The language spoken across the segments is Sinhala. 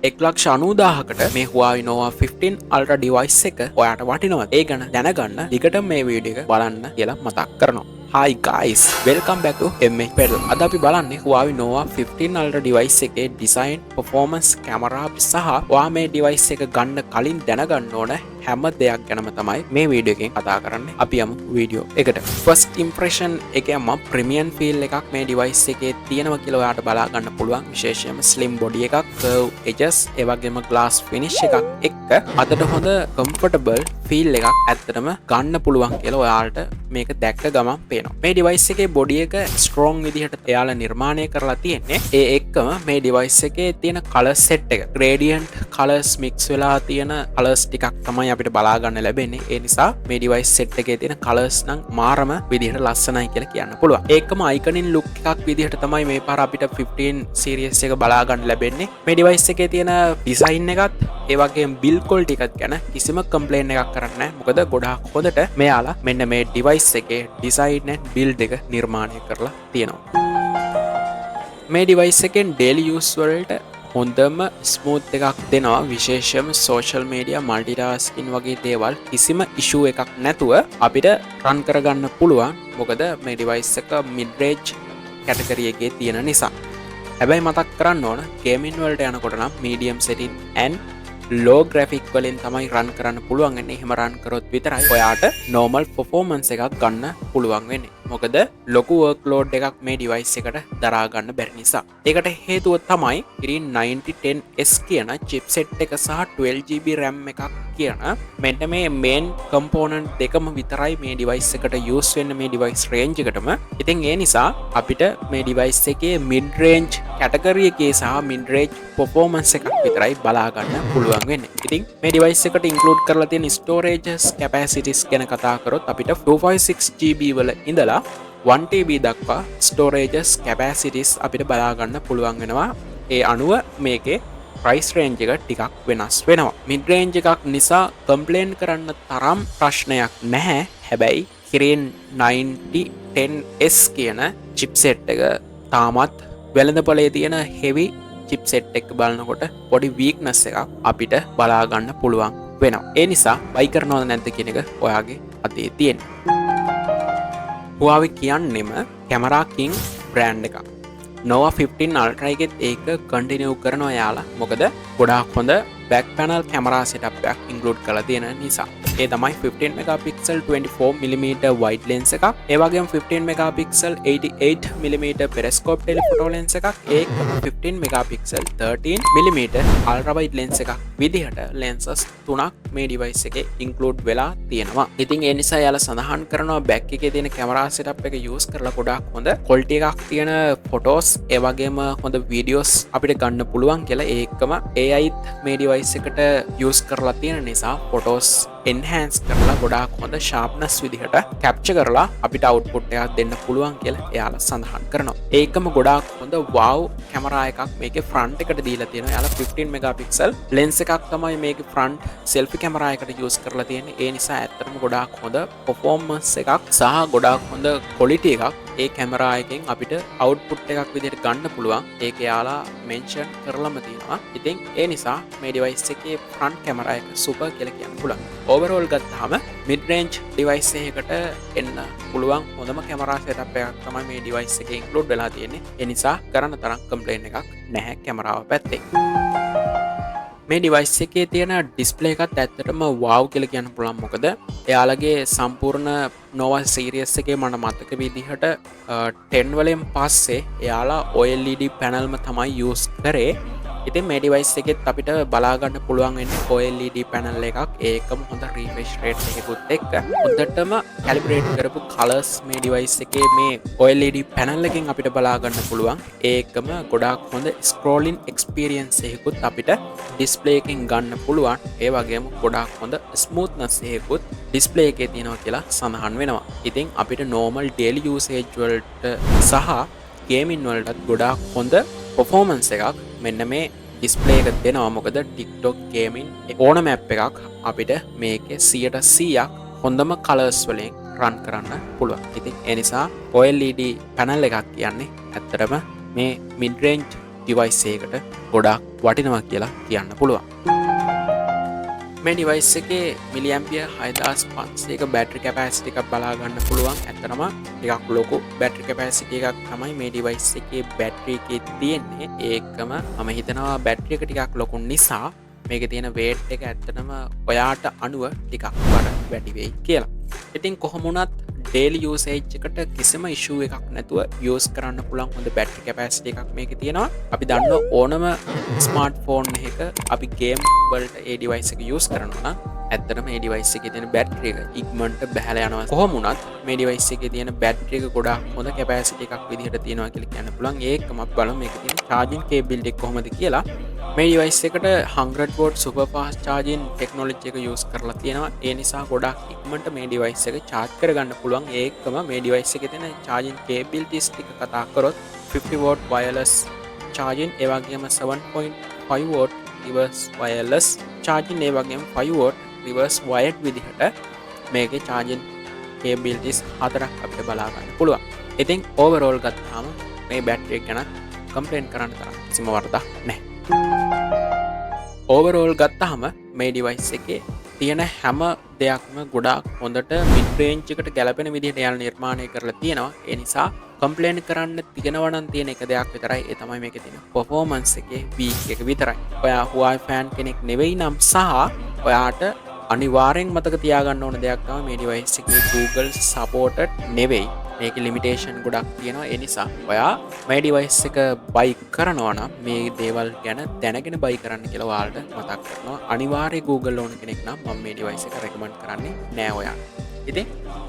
1,90,000කට මේ Huawei Nova 15 Ultra device එක ඔයාට වටිනවද? ඒ ගැන දැනගන්න දිගට මේ වීඩියෝ එක බලන්න කියලා මතක් කරනවා. Hi guys, welcome back to MH Pedal. අද අපි බලන්නේ Huawei Nova 15 Ultra device එකේ design, performance, camera සහ ඔයා මේ device එක ගන්න කලින් දැනගන්න ඕන හැම දෙයක් ගැනම තමයි මේ වීඩියෝ එකෙන් කතා කරන්නේ. අපි යමු වීඩියෝ එකට. First impression එකම premium feel එකක් මේ device එකේ තියෙනවා කියලා ඔයාට බලා ගන්න පුළුවන්. විශේෂයෙන්ම slim body එකක්, curve edges, ඒ වගේම glass finish එකක් එක්ක අතට හොඳ comfortable feel එකක් ඇත්තටම ගන්න පුළුවන් කියලා ඔයාලට මේක දැක්ක ගමන් පේනවා. මේ device එකේ body එක strong විදිහට එයාලා නිර්මාණය කරලා තියෙන්නේ. ඒ එක්කම මේ device එකේ තියෙන color set එක gradient colors mix වෙලා තියෙන colors ටිකක් තමයි අපිට බලා ගන්න ලැබෙන්නේ. ඒ නිසා මේ device set එකේ තියෙන colors නම් මාරම විදිහට ලස්සනයි කියලා කියන්න පුළුවන්. ඒකම iconic look එකක් විදිහට තමයි මේ පාර අපිට 15 series එක බලා ගන්න ලැබෙන්නේ. මේ device එකේ තියෙන design එකත් ඒ වගේම build quality එකත් ගැන කිසිම complaint එකක් කරන්න නැහැ. මොකද ගොඩාක් හොඳට මෙයාලා මෙන්න මේ device එකේ design and build එක නිර්මාණය කරලා තියෙනවා. මේ device එකෙන් daily use වලට හොඳම ස්මූත් එකක් දෙනවා. විශේෂයෙන්ම social media multitasking වගේ දේවල් කිසිම issue එකක් නැතුව අපිට run කරගන්න පුළුවන්. මොකද මේ device එක mid range category එකේ තියෙන නිසා. හැබැයි මතක් කරන්න ඕන gaming වලට යනකොට නම් medium setting and low graphic වලින් තමයි run කරන්න පුළුවන් වෙන්නේ. එහෙම run කරොත් විතරයි ඔයාට normal performance එකක් ගන්න පුළුවන් වෙන්නේ. මොකද ලොකු workload එකක් මේ device එකට දරා ගන්න බැරි නිසා. ඒකට හේතුව තමයි Kirin 9010S කියන chipset එක සහ 12GB RAM එකක් කියන මෙන්න මේ main component දෙකම විතරයි මේ device එකට use වෙන්නේ මේ device range එකටම. ඉතින් ඒ නිසා අපිට මේ device එකේ mid range category එකේ සහ mid range performance එකක් විතරයි බලා ගන්න පුළුවන් වෙන්නේ. ඉතින් මේ device එකට include කරලා තියෙන storage capacities ගැන කතා කරොත් අපිට 256GB වල ඉඳලා 1TB දක්වා storages capacities අපිට බලා ගන්න පුළුවන් වෙනවා. ඒ අනුව මේකේ price range එක ටිකක් වෙනස් වෙනවා. mid range එකක් නිසා complain කරන්න තරම් ප්‍රශ්නයක් නැහැ. හැබැයි Kirin 9010S කියන chipset එක තාමත් වෙළඳපොලේ තියෙන heavy chipset එක බලනකොට පොඩි weakness එකක් අපිට බලා ගන්න පුළුවන් වෙනවා. ඒ නිසා buy කරනවද නැද්ද කියන එක ඔයාගේ අතේ තියෙනවා. Huawei කියන්නේම camera king brand එකක්. Nova 15 Ultra එකෙත් ඒක continue කරනවා යාලා. මොකද ගොඩාක් හොඳ back panel camera setup එකක් include කරලා තියෙන නිසා. ඒ තමයි 15 megapixel 24mm wide lens එකක්. ඒ වගේම 15 megapixel 88mm periscope telephoto lens එකක්. ඒක 15 megapixel 13mm ultra wide lens එකක් විදිහට lenses තුනක් මේ device එකේ include වෙලා තියෙනවා. ඉතින් ඒ නිසා යාලා සඳහන් කරනවා back එකේ තියෙන camera setup එක use කරලා ගොඩාක් හොඳ quality එකක් තියෙන photos ඒ වගේම හොඳ videos අපිට ගන්න පුළුවන් කියලා. ඒකම AIත් මේ device එකට use කරලා තියෙන නිසා photos enhance කරලා ගොඩාක් හොඳ sharpness විදිහට capture කරලා අපිට output එකක් දෙන්න පුළුවන් කියලා එයාලා සඳහන් කරනවා. ඒකම ගොඩාක් හොඳ wow camera එකක් මේකේ front එකට දීලා තියෙනවා. එයාලා 15 megapixel lens එකක් තමයි මේකේ front selfie camera එකට use කරලා තියෙන්නේ. ඒ නිසා ඇත්තටම ගොඩාක් හොඳ performance එකක් සහ ගොඩාක් හොඳ quality එකක් ඒ කැමරා එකෙන් අපිට output එකක් විදිහට ගන්න පුළුවන්. ඒක යාලා mention කරලම තියෙනවා. ඉතින් ඒ නිසා මේ device එකේ front camera එක super කියලා කියන්න පුළුවන්. overall ගත්තාම mid range device එකකට එන්න පුළුවන් හොඳම camera setup එකක් තමයි මේ device එකේ include වෙලා තියෙන්නේ. ඒ නිසා කරන්න තරම් complaint එකක් නැහැ කැමරාව පැත්තේ. මේ device එකේ තියෙන display එකත් ඇත්තටම wow කියලා කියන්න පුළුවන්. මොකද එයාලගේ සම්පූර්ණ Nova series එකේ මට මතක විදිහට 10 වලින් පස්සේ එයාලා OLED panel ම තමයි use කරේ. ඉතින් මේ device එකෙත් අපිට බලා ගන්න පුළුවන් වෙන්නේ OLED panel එකක්. ඒකම හොඳ refresh rate එකකුත් එක්ක හොඳටම calibrate කරපු colors මේ device එකේ මේ OLED panel එකෙන් අපිට බලා ගන්න පුළුවන්. ඒකම ගොඩාක් හොඳ scrolling experience එකකුත් අපිට display එකෙන් ගන්න පුළුවන්. ඒ වගේම ගොඩාක් හොඳ smoothness එකකුත් display එකේ තියෙනවා කියලා සඳහන් වෙනවා. ඉතින් අපිට normal daily usage වලට සහ gaming වලටත් ගොඩාක් හොඳ performance එකක් මෙන්න මේ display එක දෙනවා. මොකද TikTok gaming ඕනම app එකක් අපිට මේකේ 100%ක් හොඳම colors වලින් run කරන්න පුළුවන්. ඉතින් ඒ නිසා OLED panel එකක් කියන්නේ ඇත්තටම මේ mid range ඩිවයිස් එකකට ගොඩාක් වටිනවා කියලා කියන්න පුළුවන්. මේ ඩිවයිස් එකේ මිලිඇම්පියර් 6500ක බැටරි කැපැසිටි එකක් බලා ගන්න පුළුවන්. ඇත්තටම ටිකක් ලොකු බැටරි කැපැසිටි එකක් තමයි මේ ඩිවයිස් එකේ බැටරි එකේ තියෙන්නේ. ඒකම මම හිතනවා බැටරි එක ටිකක් ලොකු නිසා මේකේ තියෙන වේට් එක ඇත්තටම ඔයාට අනුව ටිකක් වැඩි වෙයි කියලා. ඉතින් කොහොම වුණත් ඩේලි යූසේජ් එකට කිසිම ඉෂුව එකක් නැතුව යූස් කරන්න පුළුවන් හොඳ බැටරි කැපැසිටි එකක් මේකේ තියෙනවා. අපි දන්න ඕනම ස්මාර්ට් ෆෝන් එකක අපි ගේම් වලට ඒ ඩිවයිස් එක යූස් කරනවා නම් ඇත්තටම මේ ඩිවයිස් එකේ තියෙන බැටරි එක ඉක්මනට බහලා යනවා. කොහොම වුණත් මේ ඩිවයිස් එකේ තියෙන බැටරි එක ගොඩාක් හොඳ කැපැසිටි එකක් විදිහට තියෙනවා කියලා කියන්න පුළුවන්. ඒකම අපි බලමු මේකේ තියෙන charging cable එක කොහොමද කියලා. මේ ඩිවයිස් එකට 100W super fast charging technology එක use කරලා තියෙනවා. ඒ නිසා ගොඩාක් ඉක්මනට මේ ඩිවයිස් එක charge කරගන්න පුළුවන්. ඒකම මේ ඩිවයිස් එකේ තියෙන charging capabilities ටික කතා කරොත් 50W wireless charging, ඒ වගේම 7.5W reverse wireless charging, ඒ වගේම 5W reverse wired විදිහට මේකේ charging capabilities හතරක් අපිට බලා ගන්න පුළුවන්. ඉතින් overall ගත්තාම මේ බැටරි එක ගැන කම්ප්ලේන්ට් කරන්න තරම් කිසිම වරදක් නැහැ. ඕවරෝල් ගත්තහම මේ ඩිවයිස් එකේ තියෙන හැම දෙයක්ම ගොඩාක් හොඳට මිඩ් රේන්ජ් එකට ගැලපෙන විදිහට යන නිර්මාණය කරලා තියෙනවා. ඒ නිසා කම්ප්ලේන් කරන්න තියෙනවා නම් තියෙන එක දෙයක් විතරයි. ඒ තමයි මේකේ තියෙන performance එකේ weak එක විතරයි. ඔයා Huawei fan කෙනෙක් නෙවෙයි නම් සහ ඔයාට අනිවාර්යෙන් මතක තියාගන්න ඕන දෙයක් තමයි මේ ඩිවයිස් එකේ Google supported නෙවෙයි. මේක ලිමිටේෂන් ගොඩක් තියෙනවා. ඒ නිසා ඔයා මේ ඩිවයිස් එක බයි කරනවා නම් මේ දේවල් ගැන දැනගෙන බයි කරන්න කියලා ඔයාලට මතක් කරනවා. අනිවාර්යයෙන් Google ඕන කෙනෙක් නම් මම මේ ඩිවයිස් එක රෙකමන්ඩ් කරන්නේ නෑ ඔයාලට. ඉතින්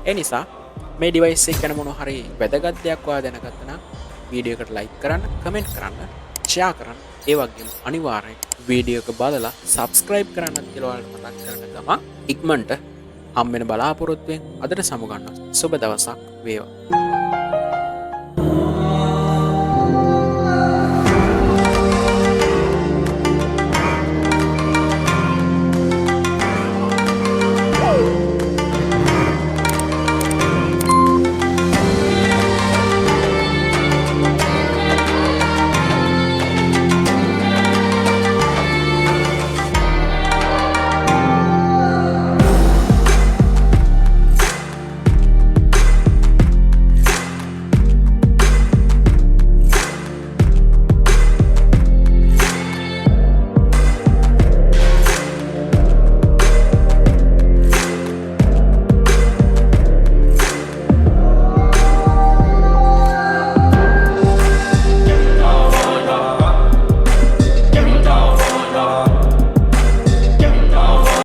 ඒ නිසා මේ ඩිවයිස් එක ගැන මොනවා හරි වැදගත් දෙයක් ඔයා දැනගත්තා නම් වීඩියෝ එකට ලයික් කරන්න, කමෙන්ට් කරන්න, ෂෙයා කරන්න. ඒ වගේම අනිවාර්යයෙන් වීඩියෝ එක බලලා subscribe කරන්නත් කියලා ඔයාලට මතක් කරන ගමන් ඉක්මනට හම්බෙන බලාපොරොත්තුවෙන් අදට සමුගන්න සුබ දවසක් වේවා.